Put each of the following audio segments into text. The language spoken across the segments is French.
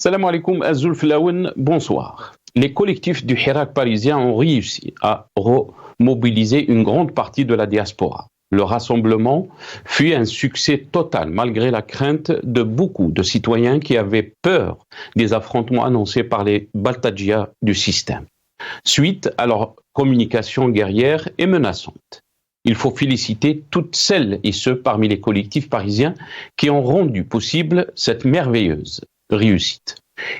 Salam alaikum Azul Flaoun, bonsoir. Les collectifs du Hirak parisien ont réussi à remobiliser une grande partie de la diaspora. Le rassemblement fut un succès total malgré la crainte de beaucoup de citoyens qui avaient peur des affrontements annoncés par les Baltadjias du système, suite à leur communication guerrière et menaçante. Il faut féliciter toutes celles et ceux parmi les collectifs parisiens qui ont rendu possible cette merveilleuse réussite.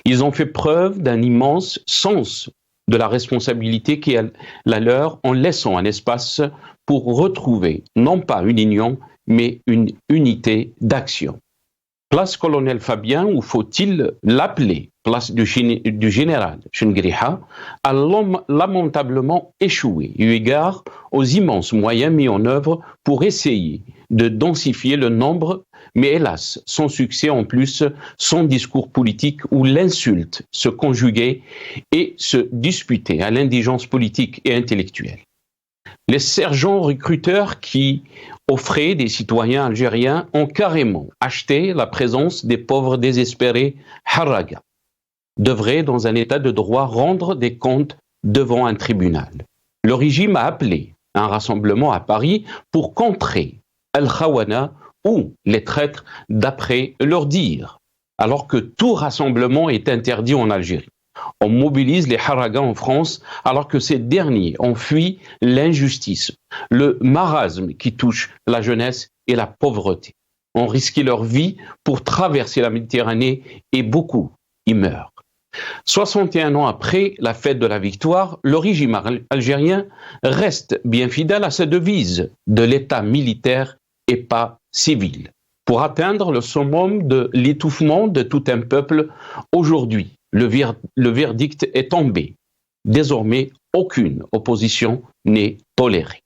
Ils ont fait preuve d'un immense sens de la responsabilité qui est la leur en laissant un espace pour retrouver non pas une union, mais une unité d'action. Place Colonel Fabien, ou faut-il l'appeler place du général Chengriha, a lamentablement échoué, eu égard aux immenses moyens mis en œuvre pour essayer de densifier le nombre, mais hélas, sans succès en plus, son discours politique où l'insulte se conjuguait et se disputait à l'indigence politique et intellectuelle. Les sergents recruteurs qui offraient des citoyens algériens ont carrément acheté la présence des pauvres désespérés Haraga, devraient dans un état de droit rendre des comptes devant un tribunal. Le régime a appelé un rassemblement à Paris pour contrer Al-Khawana ou les traîtres d'après leur dire, alors que tout rassemblement est interdit en Algérie. On mobilise les Haragas en France alors que ces derniers ont fui l'injustice, le marasme qui touche la jeunesse et la pauvreté. On risqué leur vie pour traverser la Méditerranée et beaucoup y meurent. 61 ans après la fête de la victoire, le régime algérien reste bien fidèle à sa devise de l'État militaire et pas civil, pour atteindre le summum de l'étouffement de tout un peuple. Aujourd'hui, le verdict est tombé. Désormais, aucune opposition n'est tolérée.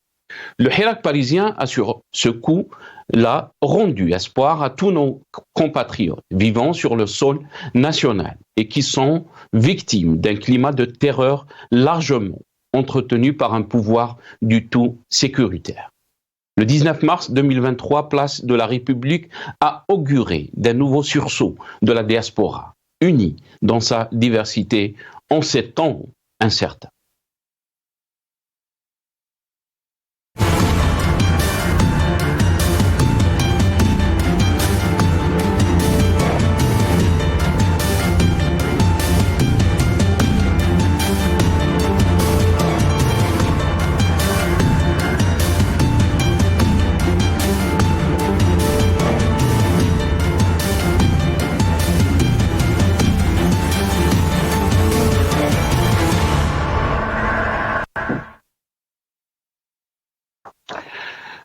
Le Hirak parisien a sur ce coup-là rendu espoir à tous nos compatriotes vivant sur le sol national et qui sont victimes d'un climat de terreur largement entretenu par un pouvoir du tout sécuritaire. Le 19 mars 2023, place de la République a auguré d'un nouveau sursaut de la diaspora, unie dans sa diversité en ces temps incertains.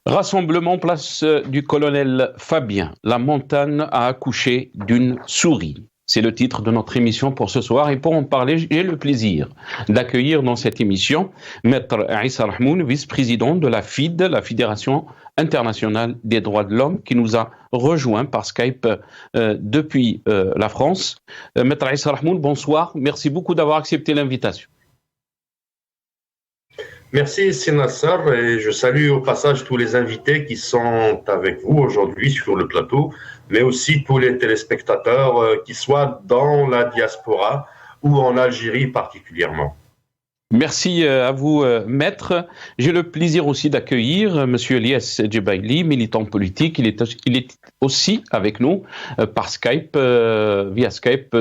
Rassemblement place du colonel Fabien. La montagne a accouché d'une souris. C'est le titre de notre émission pour ce soir. Et pour en parler, j'ai le plaisir d'accueillir dans cette émission Maître Issa Rahmoun, vice-président de la FID, la Fédération internationale des droits de l'homme, qui nous a rejoint par Skype depuis la France. Maître Issa Rahmoun, bonsoir. Merci beaucoup d'avoir accepté l'invitation. Merci Sinassar, et je salue au passage tous les invités qui sont avec vous aujourd'hui sur le plateau, mais aussi tous les téléspectateurs qui soient dans la diaspora ou en Algérie particulièrement. Merci à vous, maître. J'ai le plaisir aussi d'accueillir monsieur Elias Djebaili, militant politique. Il est aussi avec nous par Skype, via Skype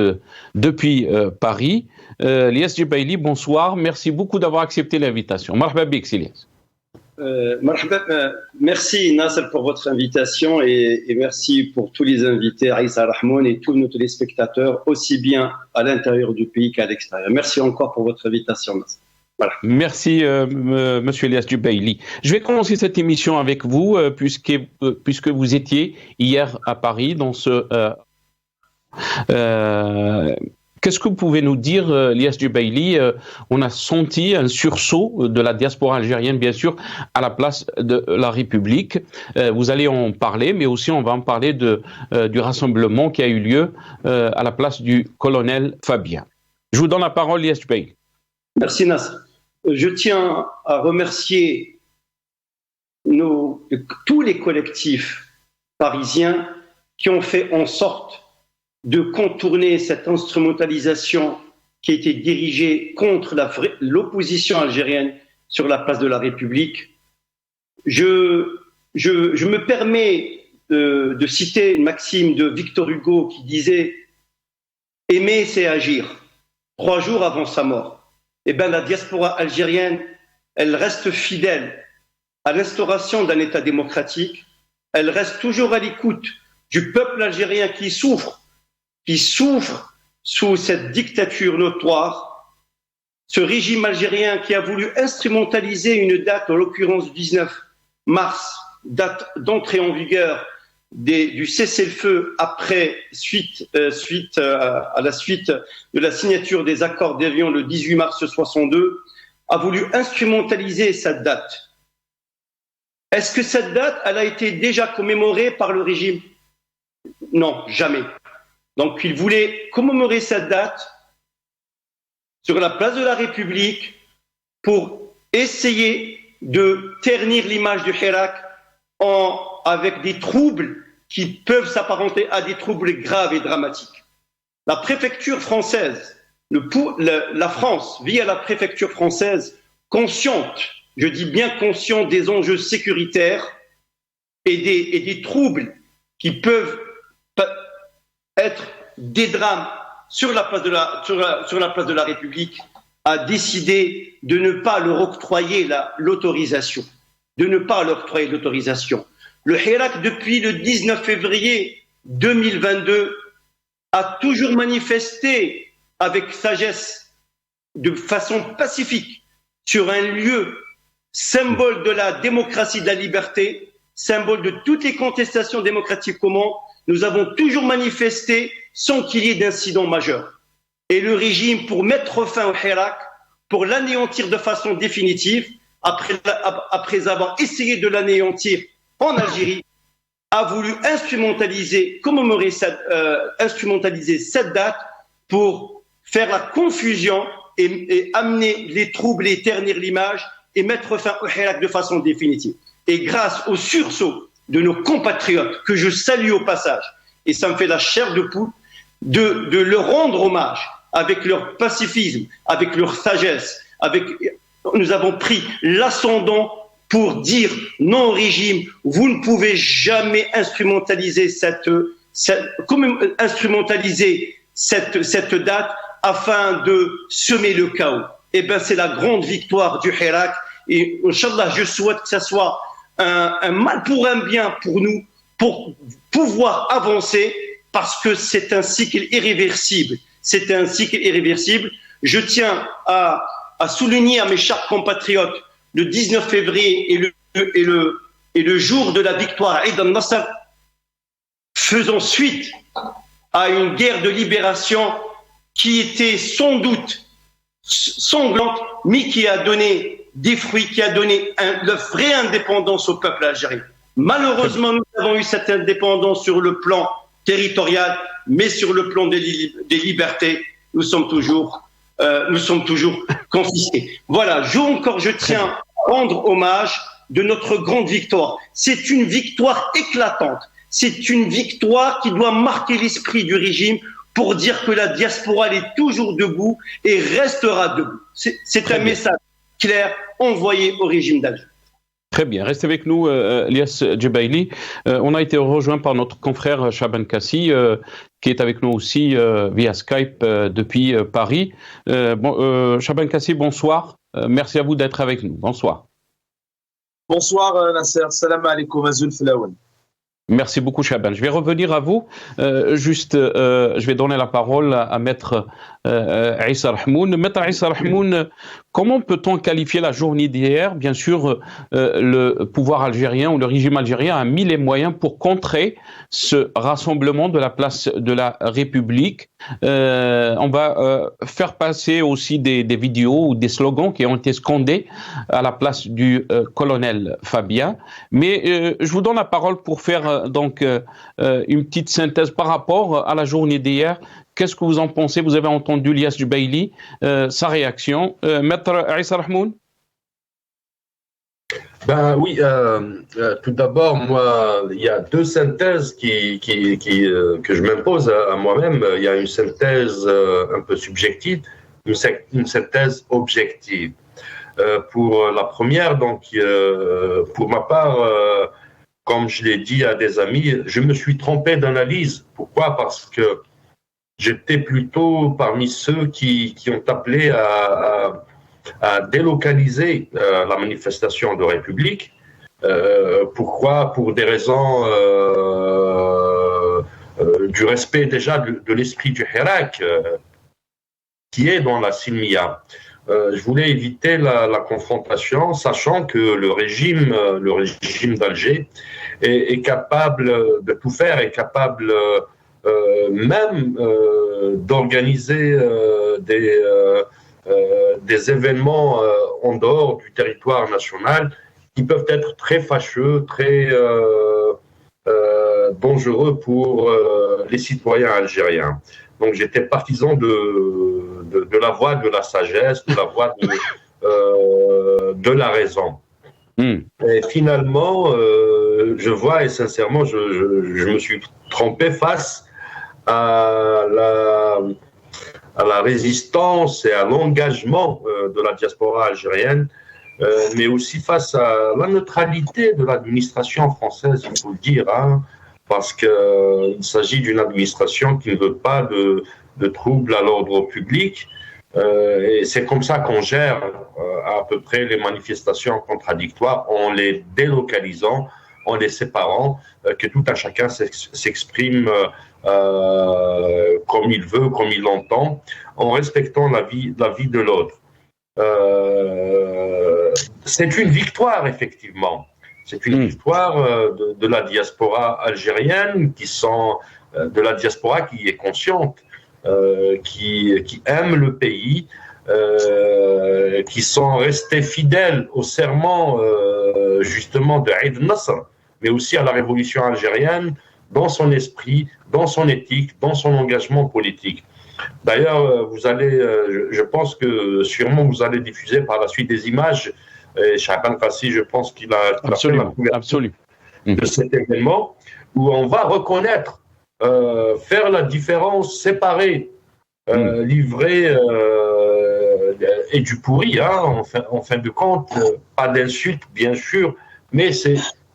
depuis Paris. Elias Djebaili, bonsoir. Merci beaucoup d'avoir accepté l'invitation. Marhaba bik, Elias. Merci Nasser pour votre invitation et merci pour tous les invités, Issa Rahmoun et tous nos téléspectateurs, aussi bien à l'intérieur du pays qu'à l'extérieur. Merci encore pour votre invitation, Nasser. Voilà. Merci, monsieur Elias Djebaili. Je vais commencer cette émission avec vous, puisque vous étiez hier à Paris dans ce... Qu'est-ce que vous pouvez nous dire, Elias Djebaili? On a senti un sursaut de la diaspora algérienne, bien sûr, à la place de la République. Vous allez en parler, mais aussi on va en parler du rassemblement qui a eu lieu à la place du colonel Fabien. Je vous donne la parole, Elias Djebaili. Merci, Nasser. Je tiens à remercier tous les collectifs parisiens qui ont fait en sorte de contourner cette instrumentalisation qui a été dirigée contre l'opposition algérienne sur la place de la République. Je me permets de citer une maxime de Victor Hugo qui disait « Aimer, c'est agir », 3 jours avant sa mort. Eh bien, la diaspora algérienne, elle reste fidèle à l'instauration d'un État démocratique, elle reste toujours à l'écoute du peuple algérien qui souffre sous cette dictature notoire, ce régime algérien qui a voulu instrumentaliser une date, en l'occurrence 19 mars, date d'entrée en vigueur du cessez-le-feu suite à la suite de la signature des accords d'Évian le 18 mars 62, a voulu instrumentaliser cette date. Est-ce que cette date, elle a été déjà commémorée par le régime? Non, jamais. Donc il voulait commémorer cette date sur la place de la République pour essayer de ternir l'image du Hirak avec des troubles qui peuvent s'apparenter à des troubles graves et dramatiques. La préfecture française, la France, via la préfecture française, consciente, je dis bien consciente des enjeux sécuritaires et des troubles qui peuvent être des drames sur la place de la République, a décidé de ne pas leur octroyer l'autorisation. Le Hirak, depuis le 19 février 2022, a toujours manifesté avec sagesse, de façon pacifique, sur un lieu symbole de la démocratie, de la liberté, symbole de toutes les contestations démocratiques communes. Nous avons toujours manifesté sans qu'il y ait d'incident majeur. Et le régime, pour mettre fin au Hirak, pour l'anéantir de façon définitive, après avoir essayé de l'anéantir en Algérie, a voulu instrumentaliser cette date pour faire la confusion et amener les troubles et ternir l'image et mettre fin au Hirak de façon définitive. Et grâce au sursaut de nos compatriotes, que je salue au passage, et ça me fait la chair de poule, de leur rendre hommage avec leur pacifisme, avec leur sagesse, nous avons pris l'ascendant pour dire non au régime, vous ne pouvez jamais instrumentaliser cette date afin de semer le chaos. Eh bien, c'est la grande victoire du Hirak. Et Inch'Allah, je souhaite que ça soit un mal pour un bien pour nous, pour pouvoir avancer, parce que c'est un cycle irréversible. C'est un cycle irréversible. Je tiens à souligner à mes chers compatriotes, le 19 février et le jour de la victoire, Eid al-Nasr, faisant suite à une guerre de libération qui était sans doute sanglante, mais qui a donné des fruits, qui a donné la vraie indépendance au peuple algérien. Malheureusement, nous avons eu cette indépendance sur le plan territorial, mais sur le plan des libertés, nous sommes toujours confisqués. Voilà, je tiens à rendre hommage de notre grande victoire. C'est une victoire éclatante. C'est une victoire qui doit marquer l'esprit du régime pour dire que la diaspora elle est toujours debout et restera debout. C'est un message clair envoyé au régime d'Alger. Très bien, restez avec nous, Ilyas Jebaili. On a été rejoint par notre confrère Shaban Kassi, qui est avec nous aussi via Skype depuis Paris. Shaban Kassi, bonsoir. Merci à vous d'être avec nous. Bonsoir. Bonsoir Nasser, salam alaikum Azul Flaoun. Merci beaucoup, Shaban. Je vais revenir à vous. Je vais donner la parole à Maître Issa Rahmoun. Maître Issa Rahmoun, comment peut-on qualifier la journée d'hier? Bien sûr, le pouvoir algérien ou le régime algérien a mis les moyens pour contrer ce rassemblement de la place de la République. On va faire passer aussi des vidéos ou des slogans qui ont été scandés à la place du colonel Fabien. Mais je vous donne la parole pour faire une petite synthèse par rapport à la journée d'hier. Qu'est-ce que vous en pensez? Vous avez entendu Ilyas Jebaili, sa réaction. Maître Issa Rahmoun? Ben oui, tout d'abord, moi, il y a deux synthèses que je m'impose à moi-même. Il y a une synthèse un peu subjective, une synthèse objective. Pour la première, donc, pour ma part, comme je l'ai dit à des amis, je me suis trompé d'analyse. Pourquoi? Parce que j'étais plutôt parmi ceux qui ont appelé à délocaliser la manifestation de République. Pourquoi? Pour des raisons du respect déjà de l'esprit du Hirak, qui est dans la Silmiya. Je voulais éviter la confrontation, sachant que le régime d'Alger est capable de tout faire, est capable même d'organiser des événements en dehors du territoire national qui peuvent être très fâcheux, très dangereux pour les citoyens algériens. Donc j'étais partisan de la voie de la sagesse, de la voie de la raison. Et finalement, je vois, et sincèrement, je me suis trompé face à la résistance et à l'engagement de la diaspora algérienne, mais aussi face à la neutralité de l'administration française, il faut le dire, hein, parce qu'il s'agit d'une administration qui ne veut pas de troubles à l'ordre public. Et c'est comme ça qu'on gère à peu près les manifestations contradictoires, en les délocalisant, en les séparant, que tout un chacun s'exprime comme il veut, comme il l'entend, en respectant la vie de l'autre. C'est une victoire, effectivement. C'est une victoire de la diaspora algérienne, de la diaspora qui est consciente, qui aime le pays, qui sont restés fidèles au serment justement de Eid Nasr, mais aussi à la révolution algérienne, dans son esprit, dans son éthique, dans son engagement politique. D'ailleurs, je pense que sûrement vous allez diffuser par la suite des images. Et Shaban Qassi, je pense qu'il a fait la couverture de cet événement, où on va reconnaître, faire la différence, séparer l'ivraie et du pourri, hein, en fin de compte, pas d'insulte, bien sûr, mais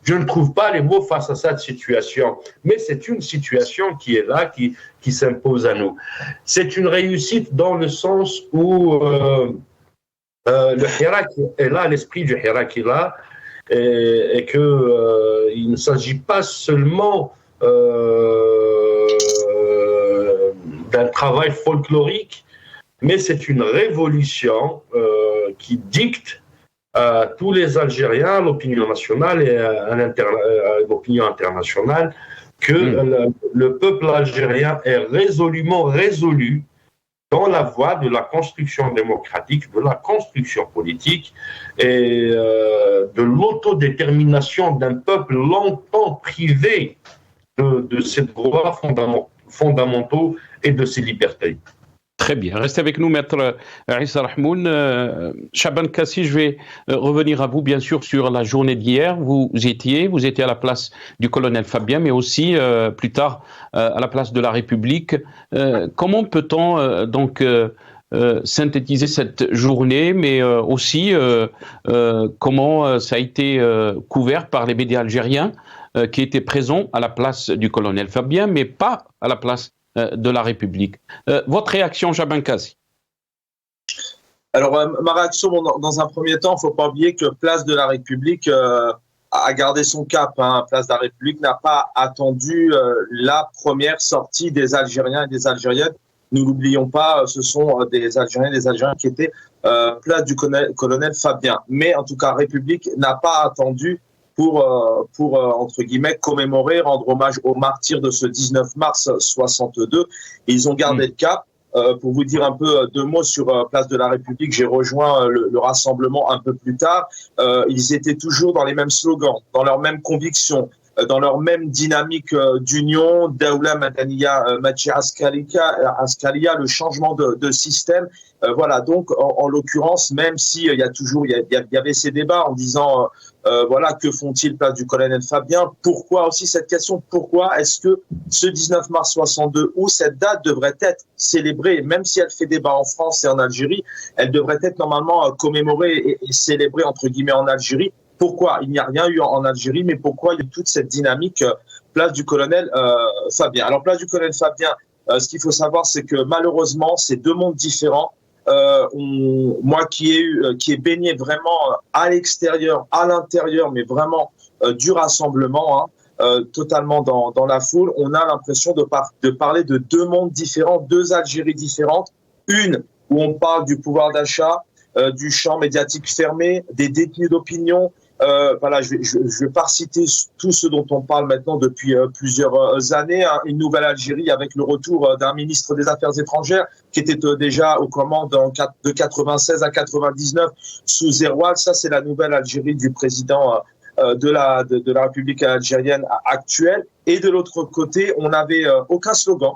je ne trouve pas les mots face à cette situation. Mais c'est une situation qui est là, qui s'impose à nous. C'est une réussite dans le sens où le Hirak est là, l'esprit du Hirak est là, et que il ne s'agit pas seulement d'un travail folklorique, mais c'est une révolution qui dicte à tous les Algériens, à l'opinion nationale et à l'opinion internationale, que le peuple algérien est résolument résolu dans la voie de la construction démocratique, de la construction politique et de l'autodétermination d'un peuple longtemps privé de ses droits fondamentaux et de ses libertés. Très bien. Restez avec nous, Maître Issa Rahmoun. Shaban Qassi, je vais revenir à vous, bien sûr, sur la journée d'hier. Vous étiez à la place du colonel Fabien, mais aussi, plus tard, à la place de la République. Comment peut-on synthétiser cette journée, mais aussi comment ça a été couvert par les médias algériens qui étaient présents à la place du colonel Fabien, mais pas à la place de la République. Votre réaction, Shaban Qassi? Alors, ma réaction, dans un premier temps, il ne faut pas oublier que Place de la République a gardé son cap. Hein. Place de la République n'a pas attendu la première sortie des Algériens et des Algériennes. Nous l'oublions pas, ce sont des Algériens et des Algériens qui étaient place du colonel Fabien. Mais en tout cas, République n'a pas attendu pour entre guillemets, commémorer, rendre hommage aux martyrs de ce 19 mars 62. Et ils ont gardé le cap. Pour vous dire un peu deux mots sur Place de la République, j'ai rejoint le rassemblement un peu plus tard. Ils étaient toujours dans les mêmes slogans, dans leurs mêmes convictions. dans leur même dynamique d'union, Daoula Madaniya Machi Askaria, le changement de système. Voilà, donc en l'occurrence, même si il y avait ces débats en disant voilà, que font-ils place du colonel Fabien? Pourquoi aussi cette question? Pourquoi est-ce que ce 19 mars 62, où cette date devrait être célébrée, même si elle fait débat en France et en Algérie, elle devrait être normalement commémorée et célébrée entre guillemets en Algérie? Pourquoi il n'y a rien eu en Algérie, mais pourquoi il y a toute cette dynamique place du colonel Fabien? Alors place du colonel Fabien, ce qu'il faut savoir, c'est que malheureusement, c'est deux mondes différents. Moi qui ai baigné vraiment à l'extérieur, à l'intérieur, mais vraiment du rassemblement, totalement dans la foule, on a l'impression de parler de deux mondes différents, deux Algéries différentes. Une où on parle du pouvoir d'achat, du champ médiatique fermé, des détenus d'opinion. Voilà, je vais pas citer tout ce dont on parle maintenant depuis plusieurs années. Une nouvelle Algérie avec le retour d'un ministre des Affaires étrangères qui était déjà aux commandes de 96 à 99 sous Zerwal. Ça, c'est la nouvelle Algérie du président de la République algérienne actuelle. Et de l'autre côté, on n'avait aucun slogan.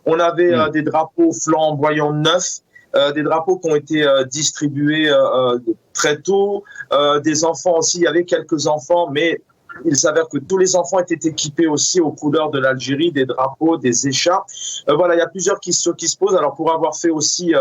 On avait des drapeaux flamboyants neufs. Des drapeaux qui ont été distribués très tôt, des enfants aussi, il y avait quelques enfants, mais il s'avère que tous les enfants étaient équipés aussi aux couleurs de l'Algérie, des drapeaux, des écharpes. Voilà, il y a plusieurs questions qui se posent. Alors pour avoir fait aussi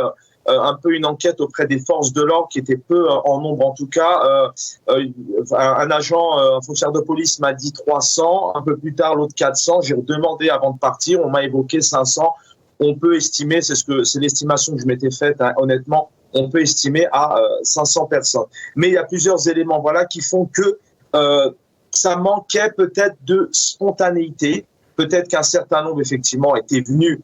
un peu une enquête auprès des forces de l'ordre, qui étaient peu en nombre en tout cas, un agent, un fonctionnaire de police m'a dit 300, un peu plus tard l'autre 400, j'ai demandé avant de partir, on m'a évoqué 500. On peut estimer, c'est l'estimation que je m'étais faite, honnêtement, on peut estimer à 500 personnes. Mais il y a plusieurs éléments, voilà, qui font que ça manquait peut-être de spontanéité. Peut-être qu'un certain nombre, effectivement, étaient venus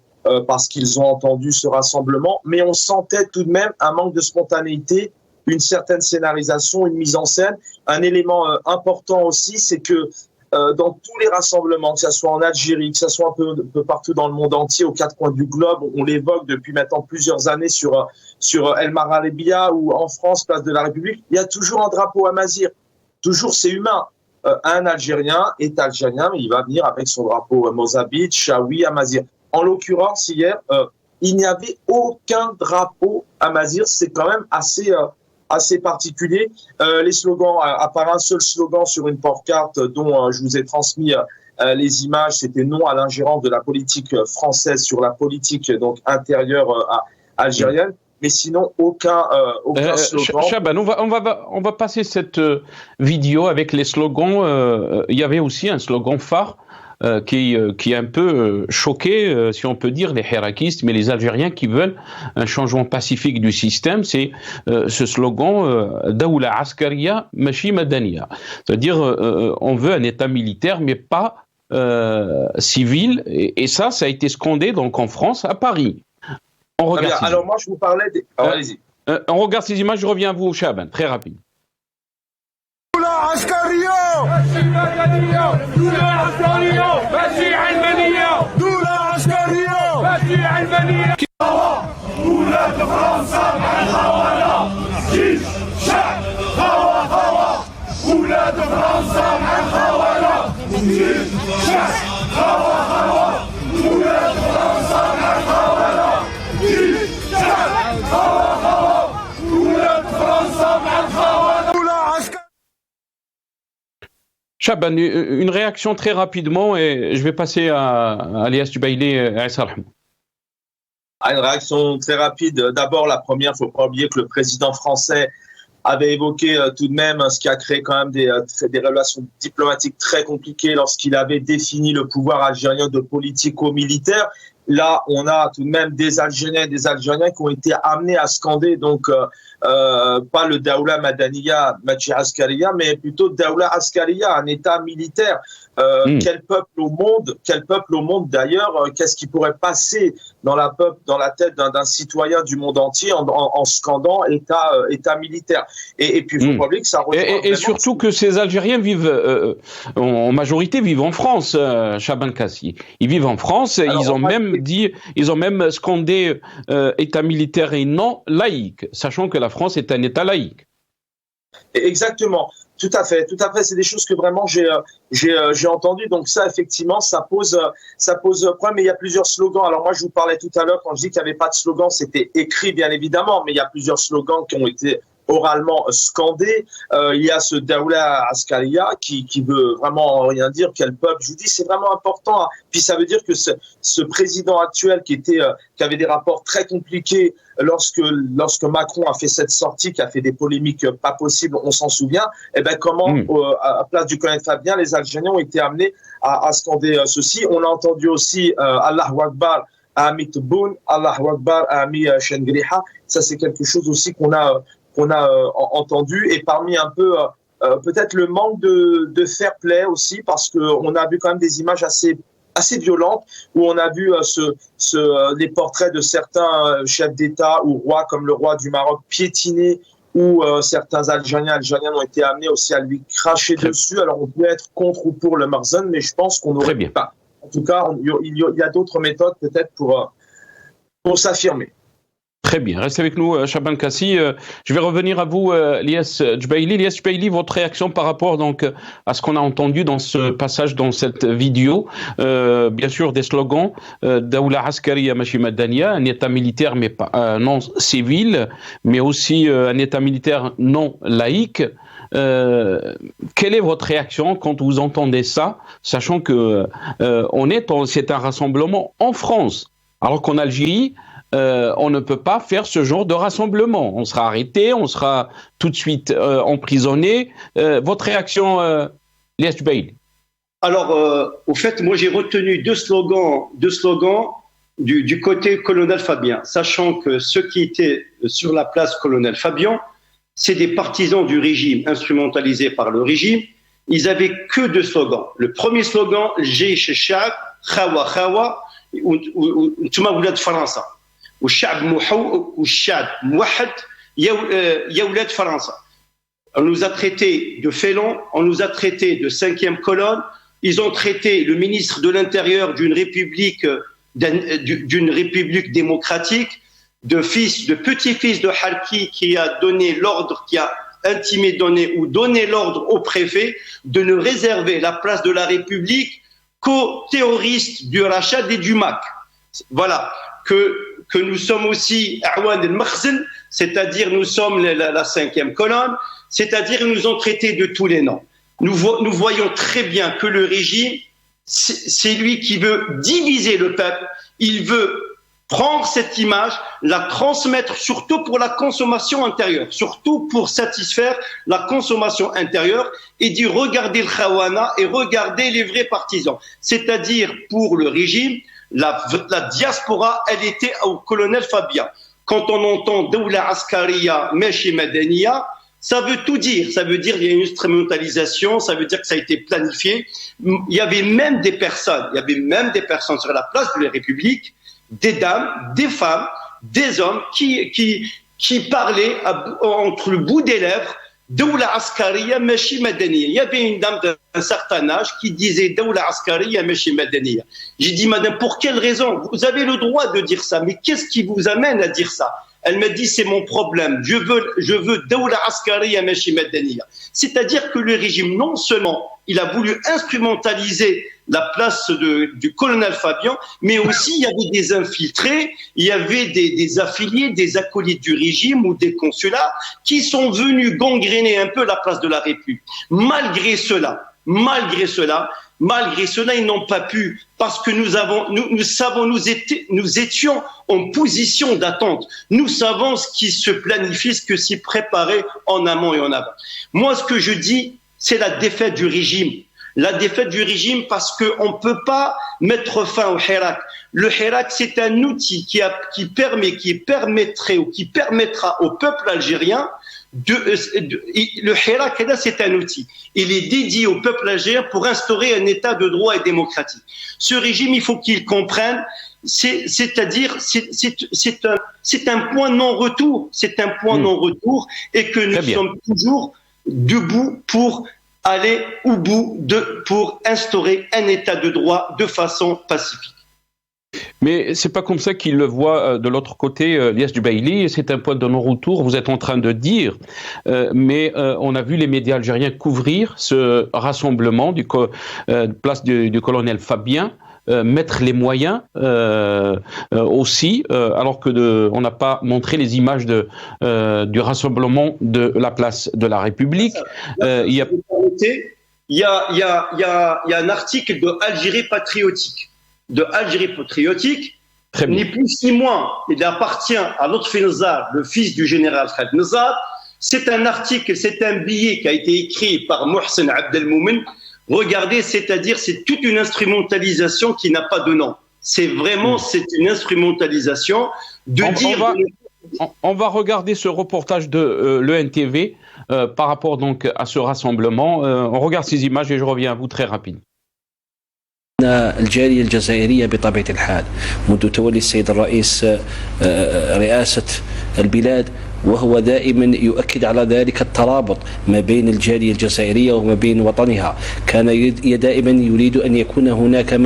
parce qu'ils ont entendu ce rassemblement, mais on sentait tout de même un manque de spontanéité, une certaine scénarisation, une mise en scène. Un élément important aussi, c'est que dans tous les rassemblements, que ce soit en Algérie, que ce soit un peu partout dans le monde entier, aux quatre coins du globe, on l'évoque depuis maintenant plusieurs années sur El Maralebia ou en France, place de la République, il y a toujours un drapeau amazigh. Toujours, c'est humain. Un Algérien est algérien, mais il va venir avec son drapeau mozabite, chaoui, amazigh. En l'occurrence, hier, il n'y avait aucun drapeau amazigh. C'est quand même assez particulier. Les slogans, à part un seul slogan sur une pancarte dont je vous ai transmis les images, c'était non à l'ingérence de la politique française sur la politique donc intérieure algérienne. Mais sinon, aucun slogan. Chaban, on va passer cette vidéo avec les slogans. Il y avait aussi un slogan phare qui est un peu choqué, si on peut dire, les hirakistes, mais les Algériens qui veulent un changement pacifique du système, c'est ce slogan Daoula Askaria Machi Madaniya. C'est-à-dire, on veut un État militaire, mais pas civil. Et ça a été scandé donc en France, à Paris. On regarde alors moi, je vous parlais des... allez-y. On regarde ces images, je reviens à vous, Chaban, très rapide. عسكرية ماشي مدنية دولة عسكرية ماشي علمانية دولة عسكرية ماشي علمانية ولاد فرنسا مع الخونة جيش شعب خوا ولاد فرنسا مع الخونة جيش شعب خوا ولاد فرنسا مع الخونة جيش شعب خوا ولاد فرنسا مع الخونة دولة عسكرية. Chaban, une réaction très rapidement et je vais passer à Alias Dubaïli et Issa Rahmon. Une réaction très rapide. D'abord, la première, il ne faut pas oublier que le président français avait évoqué tout de même ce qui a créé quand même des relations diplomatiques très compliquées lorsqu'il avait défini le pouvoir algérien de politico-militaire. Là, on a tout de même des Algériens et des Algériens qui ont été amenés à scander donc pas le Daoula Madaniya Machi Askaria, mais plutôt Daoula Askaria, un État militaire. Quel peuple au monde d'ailleurs, qu'est-ce qui pourrait passer dans la tête d'un citoyen du monde entier en scandant État militaire. Et puis il faut pas oublier que ça et surtout que ces Algériens vivent en majorité vivent en France, Chaban Kassi. Ils vivent en France. Alors, ils ont même scandé État militaire et non laïque, sachant que la France est un État laïque. Exactement. Tout à fait. C'est des choses que vraiment j'ai entendues. Donc ça, effectivement, ça pose problème. Mais il y a plusieurs slogans. Alors moi, je vous parlais tout à l'heure quand je dis qu'il n'y avait pas de slogan, c'était écrit, bien évidemment, mais il y a plusieurs slogans qui ont été oralement scandé. Il y a ce Daoula Askaria qui veut vraiment rien dire, quel peuple. Je vous dis, c'est vraiment important. Hein. Puis ça veut dire que ce président actuel qui avait des rapports très compliqués lorsque Macron a fait cette sortie, qui a fait des polémiques pas possibles, on s'en souvient. Et ben comment à place du colonel Fabien, les Algériens ont été amenés à scander ceci. On a entendu aussi Allahu Akbar à Amit Boun, Allahu Akbar à Ami Chengriha. Ça c'est quelque chose aussi qu'on a entendu, et parmi un peu peut-être le manque de fair play aussi, parce qu'on a vu quand même des images assez violentes, où on a vu les portraits de certains chefs d'État ou rois, comme le roi du Maroc, piétinés, où certains Algériennes ont été amenés aussi à lui cracher dessus. Alors on peut être contre ou pour le Marzen, mais je pense qu'on n'aurait pas. En tout cas, il y a d'autres méthodes peut-être pour s'affirmer. Très bien. Restez avec nous, Shaban Kassi. Je vais revenir à vous, Lies Djbaili. Lies Djbaili, votre réaction par rapport donc à ce qu'on a entendu dans ce passage, dans cette vidéo. Bien sûr, des slogans. Daoula Askaria Machi Madania, un État militaire mais pas, non civil, mais aussi un État militaire non laïque. Quelle est votre réaction quand vous entendez ça, sachant que c'est un rassemblement en France, alors qu'en Algérie, on ne peut pas faire ce genre de rassemblement. On sera arrêté, on sera tout de suite emprisonné. Votre réaction, Lies Djbaili? Alors, au fait, moi j'ai retenu deux slogans du côté colonel Fabien, sachant que ceux qui étaient sur la place colonel Fabien, c'est des partisans du régime, instrumentalisés par le régime. Ils avaient que deux slogans. Le premier slogan, Jeish Sha'b, Khawa Khawa, ou Touma Oulad Faransa. والشعب موحد يا ولاد فرنسا. On nous a traités de félons, on nous a traités de cinquième colonne. Ils ont traité le ministre de l'Intérieur d'une république démocratique, de petit-fils de Harki qui a donné l'ordre, qui a donné l'ordre au préfet de ne réserver la place de la République qu'aux terroristes du Rachad et du MAC. Voilà. Que nous sommes aussi Awan el-Makhzen, c'est-à-dire nous sommes la cinquième colonne, c'est-à-dire ils nous ont traités de tous les noms. Nous voyons très bien que le régime, c'est lui qui veut diviser le peuple, il veut prendre cette image, la transmettre surtout pour la consommation intérieure, surtout pour satisfaire la consommation intérieure, et dire regardez le Khawana et regardez les vrais partisans. C'est-à-dire pour le régime, la diaspora, elle était au colonel Fabien. Quand on entend Daoula Askaria, Meshi Madania, ça veut tout dire. Ça veut dire qu'il y a une instrumentalisation, ça veut dire que ça a été planifié. Il y avait même des personnes sur la place de la République, des dames, des femmes, des hommes qui parlaient entre le bout des lèvres Daoula Askaria Meshi Madaniya. Il y avait une dame d'un certain âge qui disait Daoula Askaria Meshi Madaniya. J'ai dit, madame, pour quelle raison? Vous avez le droit de dire ça, mais qu'est-ce qui vous amène à dire ça? Elle m'a dit, c'est mon problème. Je veux Daoula Askaria Meshi Madaniya. C'est-à-dire que le régime, non seulement il a voulu instrumentaliser la place du colonel Fabien, mais aussi il y avait des infiltrés, il y avait des affiliés, des acolytes du régime ou des consulats qui sont venus gangréner un peu la place de la République. Malgré cela, ils n'ont pas pu, parce que nous étions en position d'attente. Nous savons ce qui se planifie, ce que s'y préparait en amont et en aval. Moi, ce que je dis, c'est la défaite du régime. La défaite du régime parce qu'on ne peut pas mettre fin au Hirak. Le Hirak, c'est un outil qui permettra au peuple algérien le Hirak, c'est un outil. Il est dédié au peuple algérien pour instaurer un état de droit et démocratique. Ce régime, il faut qu'il comprenne, c'est-à-dire, c'est un point non-retour. C'est un point non-retour et que nous sommes toujours debout pour aller au bout pour instaurer un état de droit de façon pacifique. Mais c'est pas comme ça qu'il le voit de l'autre côté, Lias Jubaili. C'est un point de non-retour. Vous êtes en train de dire, mais on a vu les médias algériens couvrir ce rassemblement place du colonel Fabien. Mettre les moyens aussi, alors que on n'a pas montré les images du rassemblement de la place de la République. Il y a un article de Algérie patriotique. Ni plus ni moins, il appartient à Lotfi Nezzar, le fils du général Khaled Nezzar. C'est un article, c'est un billet qui a été écrit par Mohsen Abdelmoumen. Regardez, c'est-à-dire, c'est toute une instrumentalisation qui n'a pas de nom. C'est une instrumentalisation de On va regarder ce reportage de l'ENTV par rapport donc à ce rassemblement. On regarde ces images et je reviens à vous très rapidement. الجالية الجزائرية بطبيعة الحال منذ تولي السيد الرئيس رئاسة البلاد وهو دائما يؤكد على ذلك الترابط ما بين الجالية الجزائرية وما بين وطنها. كان دائما يريد أن يكون هناك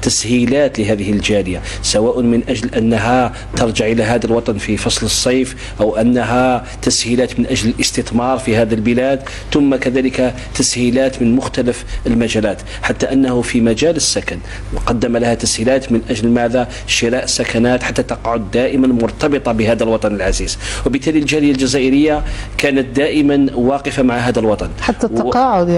تسهيلات لهذه الجالية، سواء من أجل أنها ترجع إلى هذا الوطن في فصل الصيف أو أنها تسهيلات من أجل الاستثمار في هذا البلاد، ثم كذلك تسهيلات من مختلف المجالات، حتى أنه في مجال السكن وقدم لها تسهيلات من أجل شراء سكنات حتى تقعد دائما مرتبطة بهذا الوطن العزيز. وبالتالي الجالية الجزائرية كانت دائما واقفة مع هذا الوطن حتى التقاعد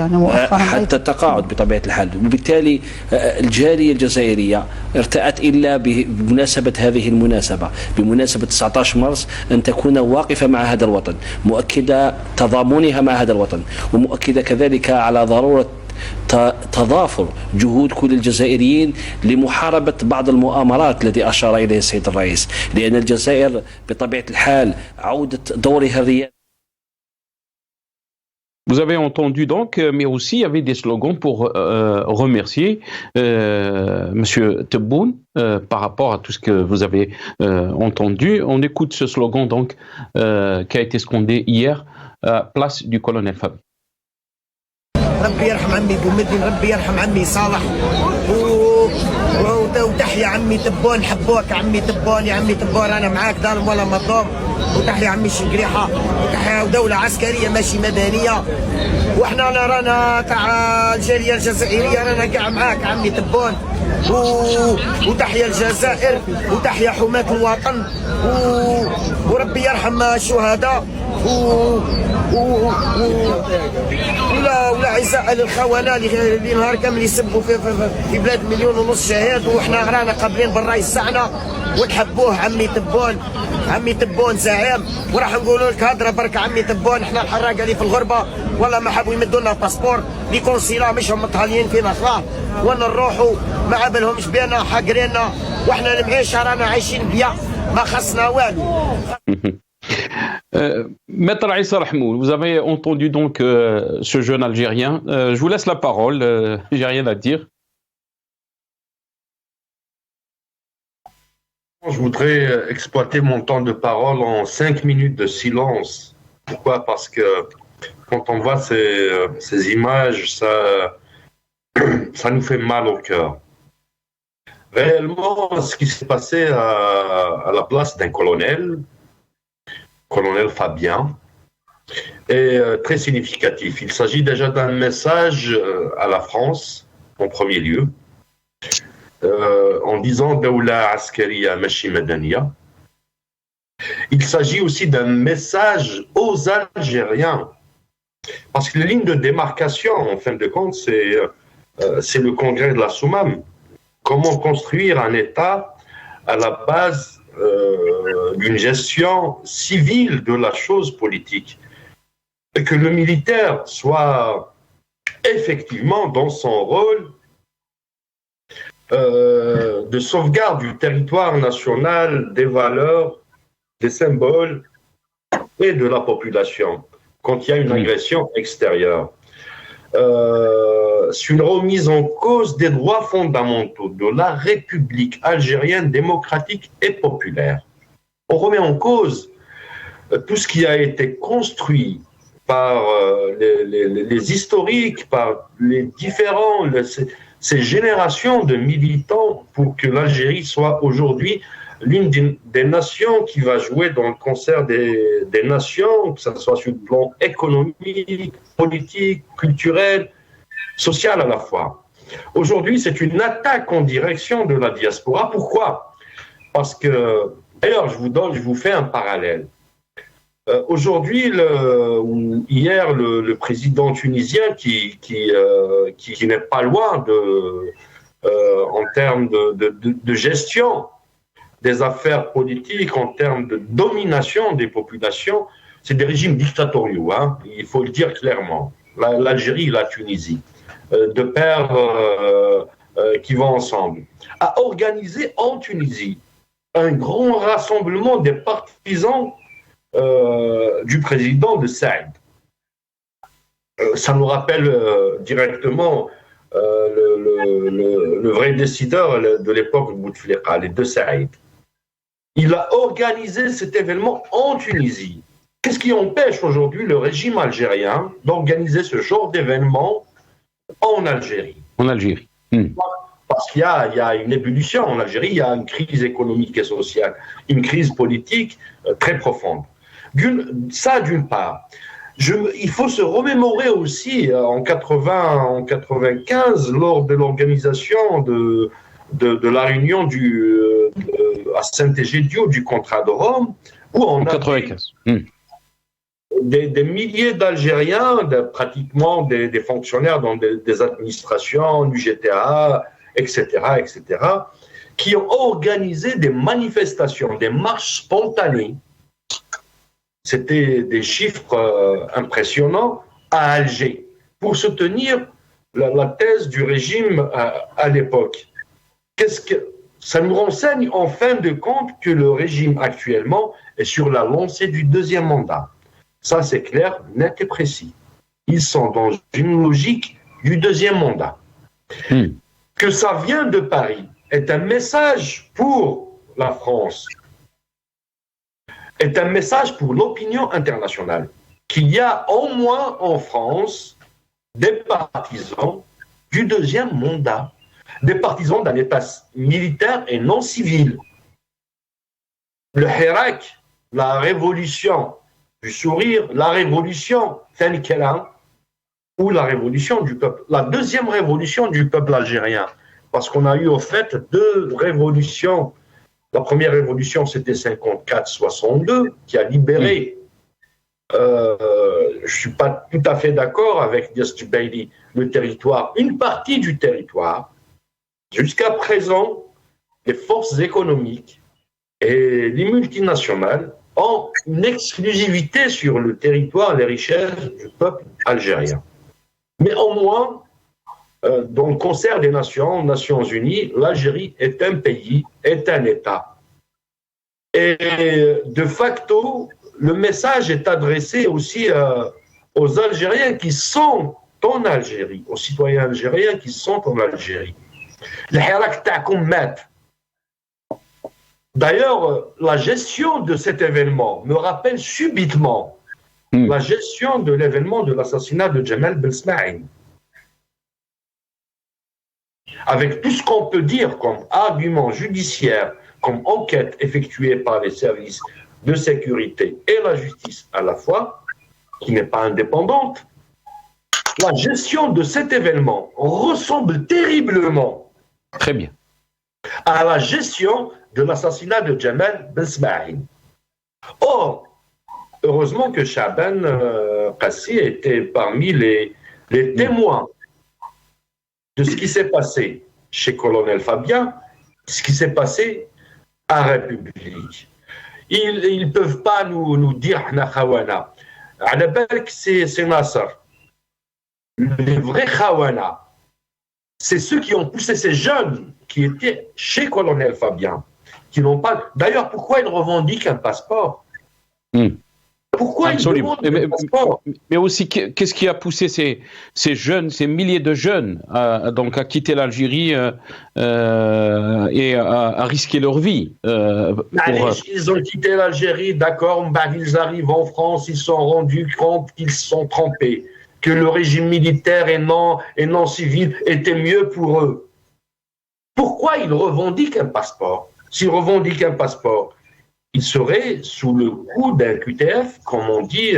حتى التقاعد بطبيعة الحال. وبالتالي الجالية الجزائرية ارتأت إلا بمناسبة هذه المناسبة، بمناسبة 19 مارس، أن تكون واقفة مع هذا الوطن، مؤكدة تضامنها مع هذا الوطن، ومؤكدة كذلك على ضرورة تضافر جهود كل الجزائريين لمحاربة بعض المؤامرات التي أشار إليها السيد الرئيس، لأن الجزائر بطبيعة الحال عودة دورها الريادي. Vous avez entendu donc, mais aussi il y avait des slogans pour remercier Monsieur Tebboune par rapport à tout ce que vous avez entendu. On écoute ce slogan donc qui a été scandé hier à place du colonel Fabien. ربي يرحم عمي بومدين، ربي يرحم عمي صالح وتحيا عمي تبون، حبوك عمي تبون، يا عمي تبون انا معاك ظالم ولا مظلوم، وتحيا عمي شنقريحه، وتحيا دولة عسكرية ماشي مدنية، واحنا رانا تاع الجالية الجزائرية رانا كاع معاك عمي تبون، وتحيا الجزائر وتحيا حماة الوطن، وربي يرحم الشهداء ولا عزاء للخونه اللي نهار كامل يسبوا في بلاد 1.5 مليون شهيد، وحنا رانا قابلين بالرئيس تاعنا ونحبوه عمي تبون زعيم، وراح نقولوا لك هضره برك عمي تبون. احنا الحراقه اللي في الغربه والله ما حبوا يمدوا لنا باسبور، لي كونسيلا مش هم مطهلين فينا خلاص، ولا نروحوا ما عبالهمش بينا حاقرينا، واحنا المعيشه رانا عايشين بيا ما خصنا والو. Maître Aïssa Rahmoul, vous avez entendu donc ce jeune Algérien. Je vous laisse la parole, j'ai rien à dire. Je voudrais exploiter mon temps de parole en 5 minutes de silence. Pourquoi? Parce que quand on voit ces images, ça nous fait mal au cœur. Réellement, ce qui s'est passé à la place d'un colonel Fabien, est très significatif. Il s'agit déjà d'un message à la France, en premier lieu, en disant Daoula Askariya Mashi Madaniya. Il s'agit aussi d'un message aux Algériens, parce que la ligne de démarcation, en fin de compte, c'est le congrès de la Soumam. Comment construire un État à la base d'une gestion civile de la chose politique, et que le militaire soit effectivement dans son rôle de sauvegarde du territoire national, des valeurs, des symboles et de la population quand il y a une agression extérieure. C'est une remise en cause des droits fondamentaux de la République algérienne démocratique et populaire. On remet en cause tout ce qui a été construit par les historiques, par les différents, ces générations de militants pour que l'Algérie soit aujourd'hui l'une des nations qui va jouer dans le concert des nations, que ce soit sur le plan économique, politique, culturel, social à la fois. Aujourd'hui, c'est une attaque en direction de la diaspora. Pourquoi? Parce que, d'ailleurs, je vous fais un parallèle. Aujourd'hui, hier, le président tunisien qui n'est pas loin en termes de gestion des affaires politiques, en termes de domination des populations, c'est des régimes dictatoriaux, hein, il faut le dire clairement. L'Algérie et la Tunisie, de pairs qui vont ensemble, a organisé en Tunisie un grand rassemblement des partisans du président de Saïd. Ça nous rappelle directement le vrai décideur de l'époque de Bouteflika, les deux Saïd. Il a organisé cet événement en Tunisie. Qu'est-ce qui empêche aujourd'hui le régime algérien d'organiser ce genre d'événement en Algérie? En Algérie. Parce qu'il y a une ébullition en Algérie, il y a une crise économique et sociale, une crise politique très profonde. Ça, d'une part. Il faut se remémorer aussi en 95, lors de l'organisation de la réunion à Saint-Égidio du contrat de Rome, où on a 95. Des milliers d'Algériens, pratiquement des fonctionnaires dans des administrations, du GTA, etc., qui ont organisé des manifestations, des marches spontanées. C'était des chiffres impressionnants à Alger pour soutenir la thèse du régime à l'époque. Ça nous renseigne en fin de compte que le régime actuellement est sur la lancée du deuxième mandat. Ça, c'est clair, net et précis. Ils sont dans une logique du deuxième mandat. Que ça vient de Paris est un message pour la France, est un message pour l'opinion internationale, qu'il y a au moins en France des partisans du deuxième mandat, des partisans d'un État militaire et non civil. Le Hirak, la révolution du sourire, la révolution Thani Kelam, ou la révolution du peuple, la deuxième révolution du peuple algérien, parce qu'on a eu au fait deux révolutions. La première révolution, c'était 54-62, qui a libéré, je ne suis pas tout à fait d'accord avec Dias Jubaili, le territoire, une partie du territoire. Jusqu'à présent, les forces économiques et les multinationales ont une exclusivité sur le territoire, les richesses du peuple algérien. Mais au moins, dans le concert des Nations Unies, l'Algérie est un pays, est un État. Et de facto, le message est adressé aussi aux Algériens qui sont en Algérie, aux citoyens algériens qui sont en Algérie. D'ailleurs, la gestion de cet événement me rappelle subitement la gestion de l'événement de l'assassinat de Jamal Belkacem. Avec tout ce qu'on peut dire comme argument judiciaire, comme enquête effectuée par les services de sécurité et la justice à la fois, qui n'est pas indépendante, la gestion de cet événement ressemble terriblement Très bien. à la gestion de l'assassinat de Jamal Belkacem. Or, heureusement que Chaban Qassi était parmi les témoins de ce qui s'est passé chez Colonel Fabien, ce qui s'est passé à République. Ils ne peuvent pas nous dire Khawana. À la belle, c'est Nasser. Les vrais Khawana, c'est ceux qui ont poussé ces jeunes qui étaient chez Colonel Fabien, qui n'ont pas. D'ailleurs, pourquoi ils revendiquent un passeport? Pourquoi ils demandent un passeport? Mais aussi, qu'est-ce qui a poussé ces jeunes, ces milliers de jeunes, donc à quitter l'Algérie et à risquer leur vie Ils ont quitté l'Algérie, d'accord, ils arrivent en France, ils se sont rendus compte qu'ils se sont trompés. que le régime militaire et non civil était mieux pour eux. Pourquoi ils revendiquent un passeport? S'ils revendiquent un passeport, ils seraient sous le coup d'un QTF, comme on dit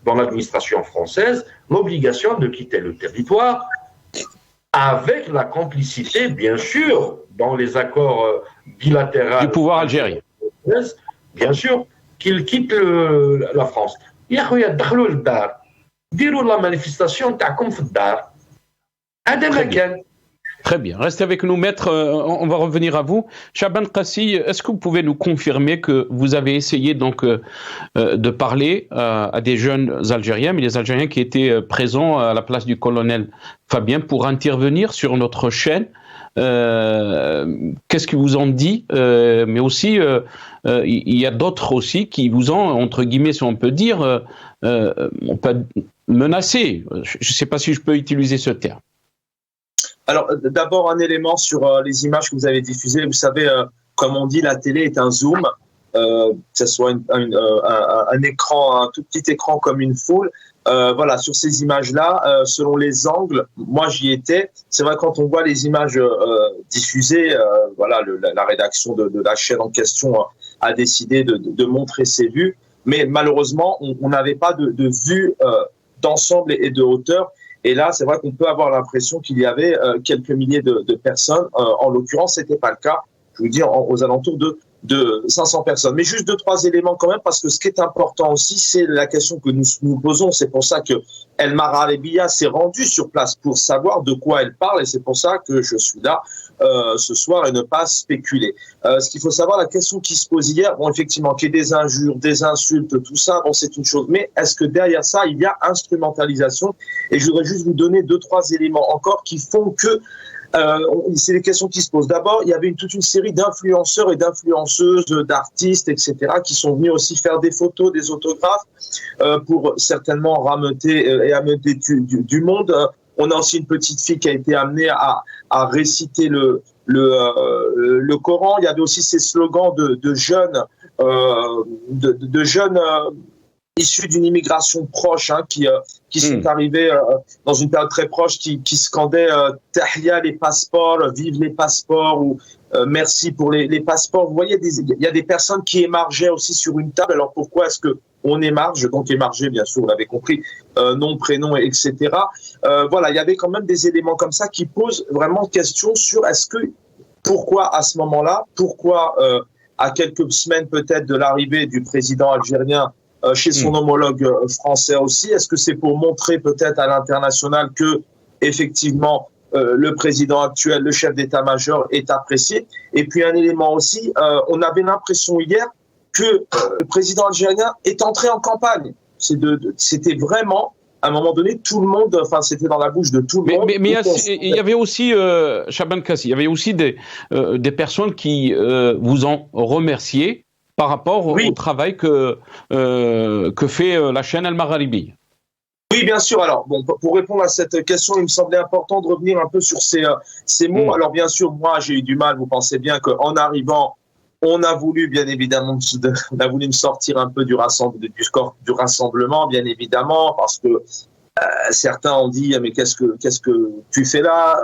dans l'administration française, l'obligation de quitter le territoire, avec la complicité, bien sûr, dans les accords bilatéraux du pouvoir algérien. Bien sûr, qu'ils quittent la France. يا خويا دخلوا للدار ديروا la manifestation تاعكم في الدار. هذا ما كان. Très bien. Restez avec nous, maître. On va revenir à vous. Chaban Qassi, est-ce que vous pouvez nous confirmer que vous avez essayé donc de parler à des jeunes Algériens, mais des Algériens qui étaient présents à la place du colonel Fabien pour intervenir sur notre chaîne? Qu'est-ce qu'ils vous ont dit? Mais aussi, il y a d'autres aussi qui vous ont, entre guillemets, si on peut dire, on peut menacé. Je ne sais pas si je peux utiliser ce terme. Alors, d'abord, un élément sur les images que vous avez diffusées. Vous savez, comme on dit, la télé est un zoom, que ce soit un écran, un tout petit écran comme une foule. Voilà, sur ces images-là, selon les angles, moi j'y étais. C'est vrai, quand on voit les images diffusées, voilà, la rédaction de la chaîne en question a décidé de montrer ses vues. Mais malheureusement, on n'avait pas de vue d'ensemble et de hauteur. Et là, c'est vrai qu'on peut avoir l'impression qu'il y avait quelques milliers de personnes. En l'occurrence, c'était pas le cas. Je vous dis, aux alentours de 500 personnes. Mais juste 2-3 éléments quand même, parce que ce qui est important aussi, c'est la question que nous posons. C'est pour ça que El Maralebia s'est rendu sur place pour savoir de quoi elle parle, et c'est pour ça que je suis là ce soir et ne pas spéculer. Ce qu'il faut savoir, la question qui se pose hier, bon, effectivement, qu'il y ait des injures, des insultes, tout ça, bon, c'est une chose. Mais est-ce que derrière ça, il y a instrumentalisation? Et je voudrais juste vous donner 2-3 éléments encore qui font que c'est des questions qui se posent. D'abord, il y avait toute une série d'influenceurs et d'influenceuses, d'artistes, etc., qui sont venus aussi faire des photos, des autographes, pour certainement rameuter et ameuter du monde. On a aussi une petite fille qui a été amenée à réciter le Coran. Il y avait aussi ces slogans de jeunes, issus d'une immigration proche, hein, qui sont arrivés dans une période très proche, qui scandaient Tahia les passeports, vive les passeports, ou merci pour les passeports. Vous voyez, il y a des personnes qui émargeaient aussi sur une table. Alors pourquoi est-ce que on émarge? Donc émarger, bien sûr, vous l'avez compris, nom, prénom, etc. Voilà, il y avait quand même des éléments comme ça qui posent vraiment question sur pourquoi à ce moment-là, pourquoi à quelques semaines peut-être de l'arrivée du président algérien chez son homologue français aussi, est-ce que c'est pour montrer peut-être à l'international que effectivement le président actuel, le chef d'état-major est apprécié? Et puis un élément aussi, on avait l'impression hier que le président algérien est entré en campagne. C'était vraiment, à un moment donné, tout le monde, enfin c'était dans la bouche de tout le monde. Mais il y avait aussi, Chaban Qassi, il y avait aussi des personnes qui vous ont remercié par rapport au travail que fait la chaîne El Maralibi. Oui, bien sûr. Alors, bon, pour répondre à cette question, il me semblait important de revenir un peu sur ces mots. Alors, bien sûr, moi, j'ai eu du mal. Vous pensez bien qu'en arrivant, on a voulu, bien évidemment, me sortir un peu du rassemblement, bien évidemment, parce que certains ont dit, mais qu'est-ce que tu fais là?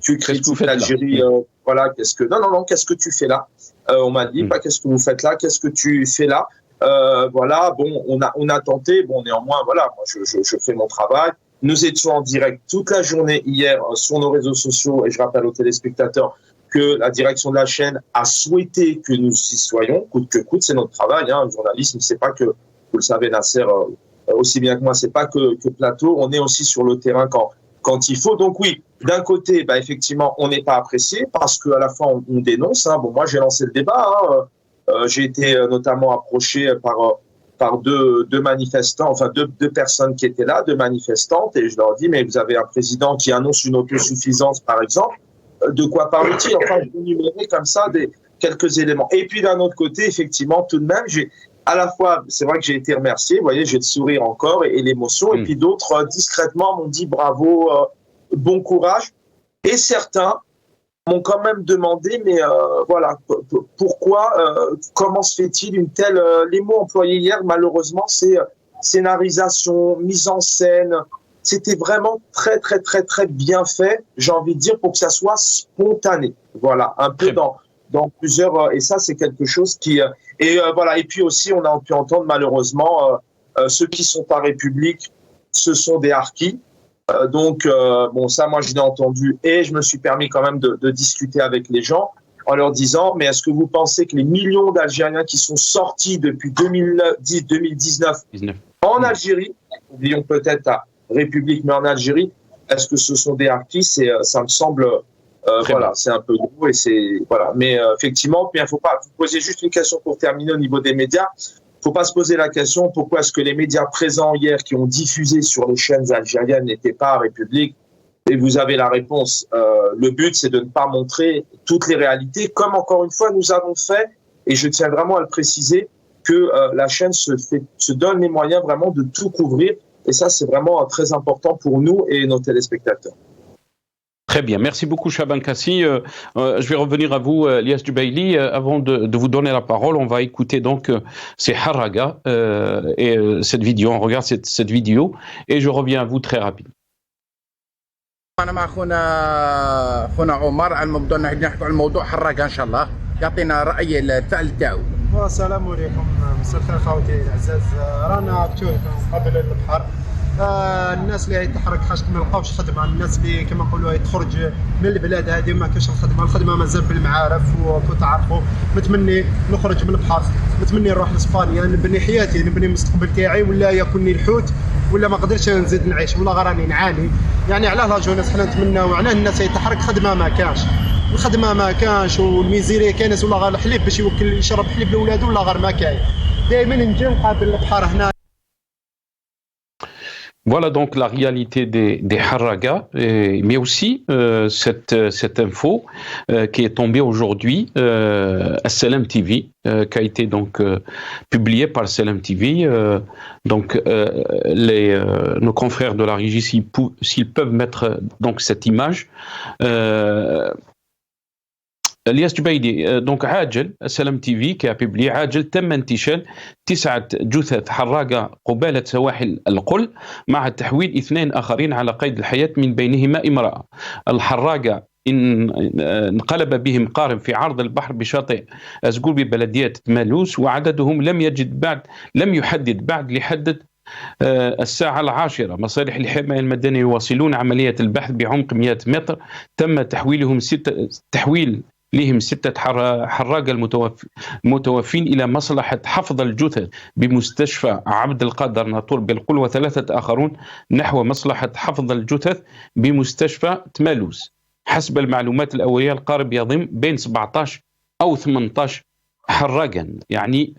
Tu critiques l'Algérie, voilà, non, qu'est-ce que tu fais là? On m'a dit, pas qu'est-ce que vous faites là, qu'est-ce que tu fais là? Voilà, bon, on a tenté, bon, néanmoins, voilà, moi, je fais mon travail. Nous étions en direct toute la journée hier sur nos réseaux sociaux, et je rappelle aux téléspectateurs que la direction de la chaîne a souhaité que nous y soyons, coûte que coûte, c'est notre travail, hein. Le journalisme, c'est pas que, vous le savez, Nasser, aussi bien que moi, c'est pas que plateau, on est aussi sur le terrain quand il faut. Donc oui, d'un côté, bah, effectivement, on n'est pas apprécié parce qu'à la fois on dénonce, hein. Bon, moi j'ai lancé le débat, hein. J'ai été notamment approché par deux manifestants, enfin deux personnes qui étaient là, deux manifestantes, et je leur dis, mais vous avez un président qui annonce une autosuffisance, par exemple, de quoi parle-t-il? Enfin, je vais énumérer comme ça quelques éléments. Et puis d'un autre côté, effectivement, tout de même, à la fois, c'est vrai que j'ai été remercié, vous voyez, j'ai le sourire encore et l'émotion, et puis d'autres, discrètement, m'ont dit bravo, bon courage, et certains m'ont quand même demandé, mais voilà, pourquoi, comment se fait-il une telle... les mots employés hier, malheureusement, c'est scénarisation, mise en scène, c'était vraiment très, très, très, très bien fait, j'ai envie de dire, pour que ça soit spontané. Voilà, un peu dans plusieurs... et ça, c'est quelque chose qui... voilà, et puis aussi, on a pu entendre malheureusement, ceux qui sont à République, ce sont des harkis. Donc, bon, ça, moi, je l'ai entendu et je me suis permis quand même de discuter avec les gens en leur disant, mais est-ce que vous pensez que les millions d'Algériens qui sont sortis depuis 2019 en Algérie, oublions peut-être la République, mais en Algérie, est-ce que ce sont des harkis? Ça me semble, voilà, c'est un peu gros et c'est, voilà. Mais effectivement, il ne faut pas vous poser juste une question pour terminer au niveau des médias. Il ne faut pas se poser la question pourquoi est-ce que les médias présents hier qui ont diffusé sur les chaînes algériennes n'étaient pas à République. Et vous avez la réponse. Le but, c'est de ne pas montrer toutes les réalités, comme encore une fois nous avons fait, et je tiens vraiment à le préciser, que la chaîne se donne les moyens vraiment de tout couvrir. Et ça, c'est vraiment très important pour nous et nos téléspectateurs. Très bien, merci beaucoup Chaban Kassi. Je vais revenir à vous, Lias Dubaili. Avant de vous donner la parole, on va écouter donc c'est Harraga et cette vidéo. On regarde cette vidéo et je reviens à vous très rapidement. أنا مع أخونا عمر على موضوع نحكوا على الموضوع حراقة إن شاء الله يعطينا رأي الفعل تاعو. السلام عليكم، مساء الخير خوتي الأعزاء. رانا اكتوه قبل البحر. الناس اللي تحرك حاجه ما لقاوش خدمه، الناس اللي كما نقولوا تخرج من البلاد هذه ما كاينش الخدمه مازال بالمعارف وتعرفوا. متمني نخرج من البحر، متمني نروح لاسبانيا نبني حياتي، نبني المستقبل تاعي، ولا ياكلني الحوت ولا ما قدرتش نزيد نعيش ولا غراني نعاني. يعني علاه لاجونس حنا نتمناو علاه الناس يتحرك خدمه ما كانش، الخدمه ما كانش والميزيريه كاينه ولا غير الحليب باش يوكل يشرب حليب لاولادو ولا غير ما كاين. دائما نجي نقابل البحر هنا. Voilà donc la réalité des Harraga, mais aussi cette info qui est tombée aujourd'hui à Salam TV, qui a été donc publiée par Salam TV. Donc nos confrères de la régie, s'ils peuvent mettre donc cette image. الياس جبيدي دونك عاجل سلام تي في كي بيبلي عاجل تم انتشال 9 جثث حراقة قبالة سواحل القل مع التحويل 2 آخرين على قيد الحياة من بينهما امرأة. الحراقة انقلب بهم قارب في عرض البحر بشاطئ أزقول ببلدية مالوس، وعددهم لم يحدد بعد لحد الساعة 10. مصالح الحماية المدنية يواصلون عملية البحث بعمق 100 متر. تم تحويل لهم 6 حراقة المتوفين إلى مصلحة حفظ الجثث بمستشفى عبد القادر ناطور بالقل، و3 آخرون نحو مصلحة حفظ الجثث بمستشفى تمالوس. حسب المعلومات الأولية القارب يضم بين 17 أو 18 حراقا. يعني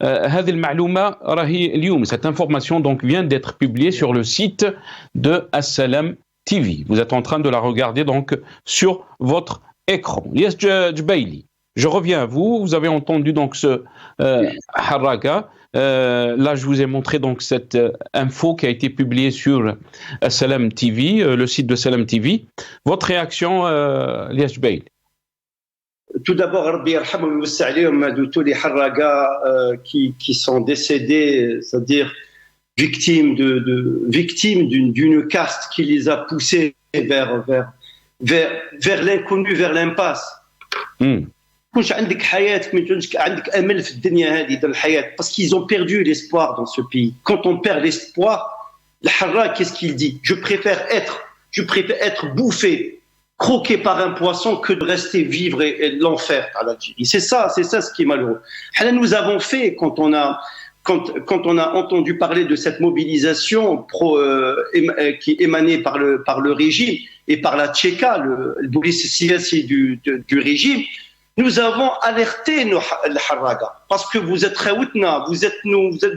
هذه المعلومة راهي اليوم. Cette information donc vient d'être publiée sur le site de Assalam TV. Vous êtes en train de la regarder donc sur votre écran. Lias Jbaili, je reviens à vous. Vous avez entendu donc ce Harraga. Là, je vous ai montré donc cette info qui a été publiée sur Salam TV, le site de Salam TV. Votre réaction, Lias Jbaili? Tout d'abord, Rabbi yarhamhum wa yawassa' alayhim, de tous les Harraga qui sont décédés, c'est-à-dire victimes d'une caste qui les a poussés vers l'inconnu, vers l'impasse. كونش عندك حياة ما يكونش عندك أمل في الدنيا هذه dans الحياة, parce qu'ils ont perdu l'espoir dans ce pays. Quand on perd l'espoir, le Harra, qu'est-ce qu'il dit? Je préfère être bouffé, croqué par un poisson que de rester vivre et l'enfer à l'Algérie. C'est ça ce qui est malheureux. Nous avons fait quand on a entendu parler de cette mobilisation qui émanait par le régime et par la Tchéka, le police siyasi du régime, nous avons alerté nos Harraga parce que vous êtes Khaoutna,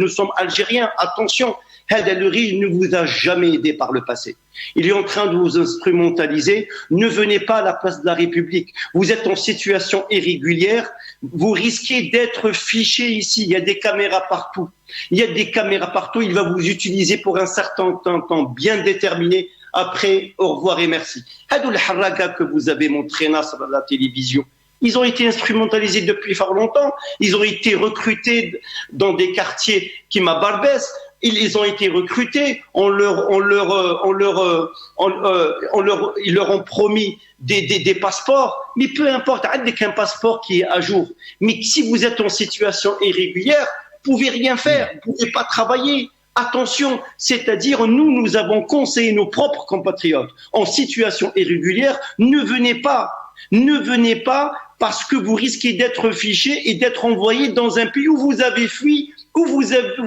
nous sommes Algériens. Attention, le régime ne vous a jamais aidé par le passé. Il est en train de vous instrumentaliser. Ne venez pas à la place de la République. Vous êtes en situation irrégulière. Vous risquez d'être fiché ici. Il y a des caméras partout. Il va vous utiliser pour un certain temps bien déterminé. Après, au revoir et merci. Hadou le Harraga que vous avez montré sur la télévision, ils ont été instrumentalisés depuis fort longtemps. Ils ont été recrutés dans des quartiers qui m'abarbès ils ont été recrutés, ils leur ont promis des passeports, mais peu importe, avec un passeport qui est à jour. Mais si vous êtes en situation irrégulière, vous pouvez rien faire, vous pouvez pas travailler. Attention, c'est-à-dire nous avons conseillé nos propres compatriotes en situation irrégulière, ne venez pas parce que vous risquez d'être fiché et d'être envoyé dans un pays où vous avez fui, où vous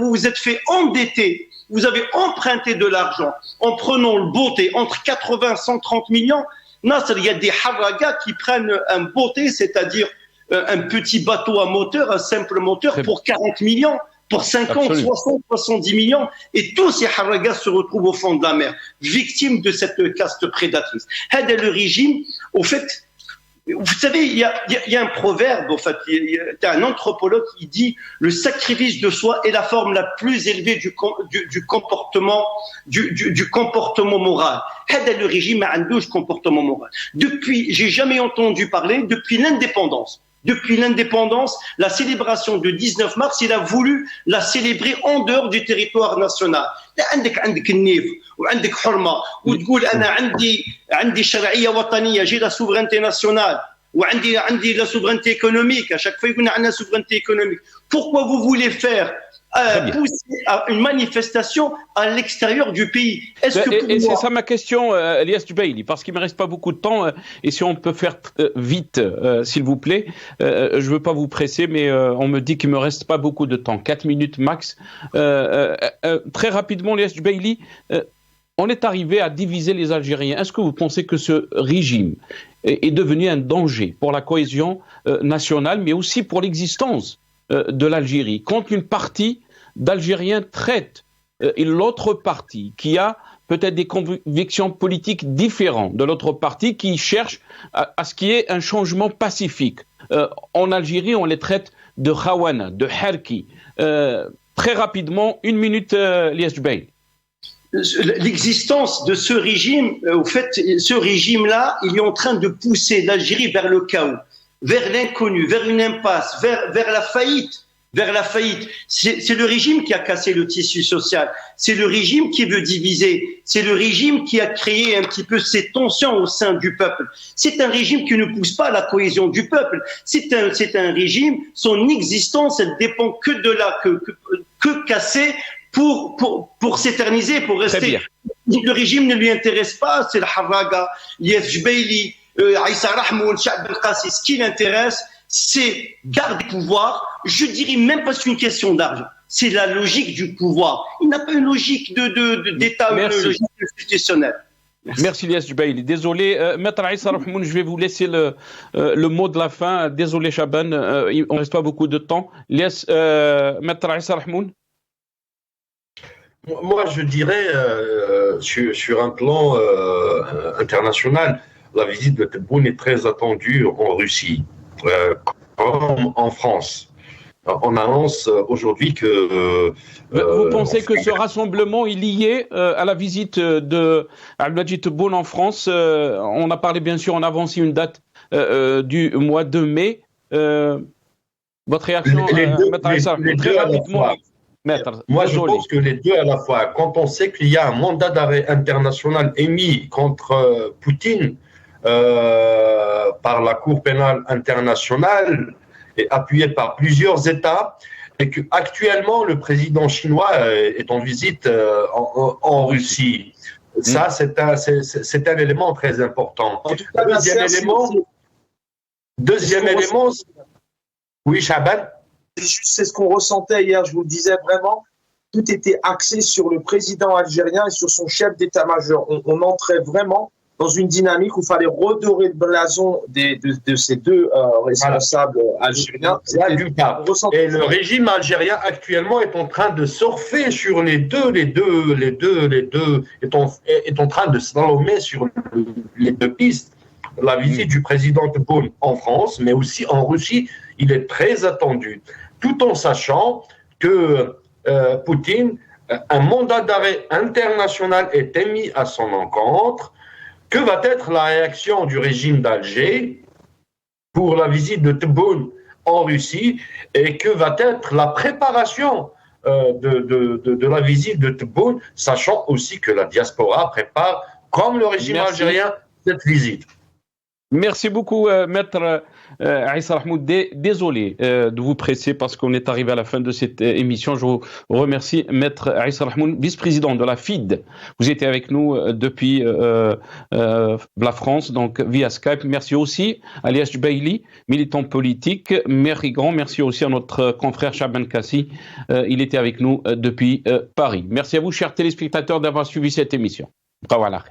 vous êtes fait endetter, vous avez emprunté de l'argent en prenant le beauté entre 80 et 130 millions. Nasser, il y a des haragas qui prennent un beauté, c'est-à-dire un petit bateau à moteur, un simple moteur pour 40 millions. Pour 50, absolument. 60, 70 millions, et tous ces haragas se retrouvent au fond de la mer, victimes de cette caste prédatrice. C'est le régime, au fait, vous savez, il y a un proverbe, en fait, il y a un anthropologue qui dit le sacrifice de soi est la forme la plus élevée du comportement moral. C'est le régime a un douche comportement moral. J'ai jamais entendu parler, depuis l'indépendance, la célébration de 19 mars, il a voulu la célébrer en dehors du territoire national. عندك النيف وعندك حرمة وتقول أنا عندي شرعية وطنية, j'ai la souveraineté nationale وعندي la souveraineté économique. À chaque fois يقولنا عندنا souveraineté économique. Pourquoi vous voulez faire pousser à une manifestation à l'extérieur du pays? Et c'est ça ma question, Elias Jubaili, parce qu'il ne me reste pas beaucoup de temps, et si on peut faire vite, s'il vous plaît, je ne veux pas vous presser, mais on me dit qu'il ne me reste pas beaucoup de temps, 4 minutes max. Très rapidement, Elias Jubaili, on est arrivé à diviser les Algériens. Est-ce que vous pensez que ce régime est devenu un danger pour la cohésion nationale, mais aussi pour l'existence de l'Algérie, quand une partie d'Algériens traite l'autre partie qui a peut-être des convictions politiques différentes de l'autre partie, qui cherche à ce qu'il y ait un changement pacifique. En Algérie, on les traite de Khawana, de Harki. Très rapidement, 1 minute, Elias Jubaili. L'existence de ce régime, au fait, ce régime-là, il est en train de pousser l'Algérie vers le chaos, vers l'inconnu, vers une impasse, vers la faillite. C'est le régime qui a cassé le tissu social. C'est le régime qui veut diviser. C'est le régime qui a créé un petit peu ces tensions au sein du peuple. C'est un régime qui ne pousse pas à la cohésion du peuple. C'est un régime, son existence, elle dépend que de là, que casser pour s'éterniser, pour rester. Le régime ne lui intéresse pas. C'est le Haraga, Elias Jubaili, Aïssa Rahmoun, Chab El-Qassi. Ce qui l'intéresse, c'est garder le pouvoir. Je dirais même pas c'est une question d'argent. C'est la logique du pouvoir. Il n'a pas une logique d'État, une logique institutionnelle. Merci Elias Jubaili. Désolé, Maître Aïssa Rahmoun, je vais vous laisser le mot de la fin. Désolé Chaban, il ne reste pas beaucoup de temps. Elias, Maître Aïssa Rahmoun. Moi, je dirais, sur un plan international, la visite de Tebboune est très attendue en Russie, comme en France. On annonce aujourd'hui que... vous pensez que ce rassemblement est lié à la visite de Abdelmadjid Tebboune en France? On a parlé bien sûr, on a avancé une date du mois de mai. Votre réaction, très rapidement. Maître, moi, je pense que les deux à la fois. Quand on sait qu'il y a un mandat d'arrêt international émis contre Poutine par la Cour pénale internationale et appuyé par plusieurs États, et qu'actuellement le président chinois est en visite en Russie. Ça, c'est un élément très important. Deuxième élément, oui, Chaban. C'est ce qu'on ressentait hier, je vous le disais vraiment, tout était axé sur le président algérien et sur son chef d'état-major. On entrait vraiment dans une dynamique où il fallait redorer le blason de ces deux responsables algériens. Et le régime algérien actuellement est en train de surfer sur est en train de slalomer sur les deux pistes. La visite du président Tebboune en France, mais aussi en Russie, il est très attendu, tout en sachant que Poutine, un mandat d'arrêt international est émis à son encontre. Que va être la réaction du régime d'Alger pour la visite de Tebboune en Russie, et que va être la préparation de la visite de Tebboune, sachant aussi que la diaspora prépare, comme le régime algérien, cette visite. Merci beaucoup, Maître Aïssa Rahmoud. Désolé de vous presser parce qu'on est arrivé à la fin de cette émission. Je vous remercie, Maître Aïssa Rahmoud, vice-président de la FID. Vous étiez avec nous depuis la France, donc via Skype. Merci aussi à Alias Jubaili, militant politique, grand merci aussi à notre confrère Chaban Kassi. Il était avec nous depuis Paris. Merci à vous, chers téléspectateurs, d'avoir suivi cette émission. Bravo à la